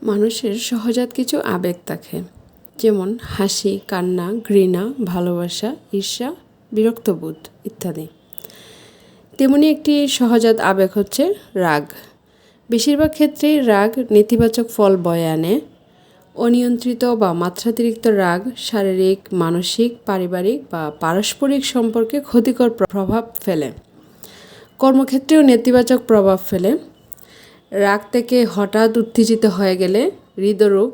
মানুষের সহজাত কিছু আবেগ থাকে, যেমন হাসি, কান্না, ঘৃণা, ভালোবাসা, ঈর্ষা, বিরক্তবোধ ইত্যাদি। তেমনি একটি সহজাত আবেগ হচ্ছে রাগ। বেশিরভাগ ক্ষেত্রেই রাগ নেতিবাচক ফল বয়ে আনে। অনিয়ন্ত্রিত বা মাত্রাতিরিক্ত রাগ শারীরিক, মানসিক, পারিবারিক বা পারস্পরিক সম্পর্কে ক্ষতিকর প্রভাব ফেলে। কর্মক্ষেত্রেও নেতিবাচক প্রভাব ফেলে। রাগ থেকে হঠাৎ উত্তেজিত হয়ে গেলে হৃদরোগ,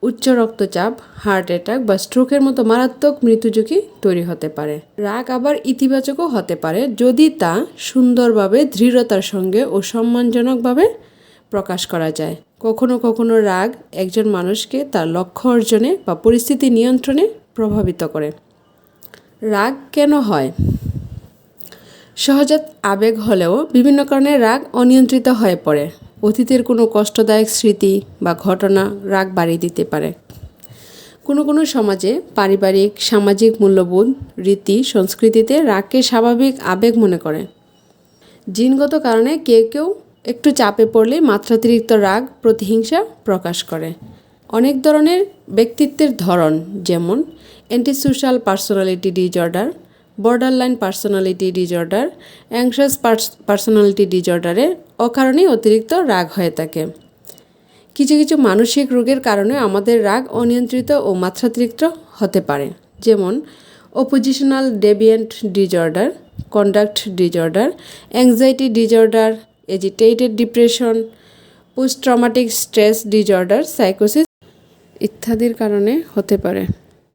উচ্চ রক্তচাপ, হার্ট অ্যাটাক বা স্ট্রোকের মতো মারাত্মক মৃত্যুঝুঁকি তৈরি হতে পারে। রাগ আবার ইতিবাচকও হতে পারে যদি তা সুন্দরভাবে, দৃঢ়তার সঙ্গে ও সম্মানজনকভাবে প্রকাশ করা যায়। কখনো কখনো রাগ একজন মানুষকে তার লক্ষ্য অর্জনে বা পরিস্থিতি নিয়ন্ত্রণে প্রভাবিত করে। রাগ কেন হয়? সহজাত আবেগ হলেও বিভিন্ন কারণে রাগ অনিয়ন্ত্রিত হয়ে পড়ে। অতীতের কোনো কষ্টদায়ক স্মৃতি বা ঘটনা রাগ বাড়িয়ে দিতে পারে। কোনো কোনো সমাজে পারিবারিক, সামাজিক মূল্যবোধ, রীতি, সংস্কৃতিতে রাগকে স্বাভাবিক আবেগ মনে করে। জিনগত কারণে কেউ কেউ একটু চাপে পড়লে মাত্রাতিরিক্ত রাগ, প্রতিহিংসা প্রকাশ করে। অনেক ধরনের ব্যক্তিত্বের ধরন, যেমন antisocial personality disorder, borderline personality disorder, anxious personality ডিসঅর্ডারে অকারণেই অতিরিক্ত রাগ হয়ে থাকে। কিছু কিছু মানসিক রোগের কারণে আমাদের রাগ অনিয়ন্ত্রিত ও মাত্রাতিরিক্ত হতে পারে, যেমন oppositional deviant disorder, conduct disorder, anxiety disorder, agitated depression, post traumatic stress disorder, সাইকোসিস ইত্যাদির কারণে হতে পারে।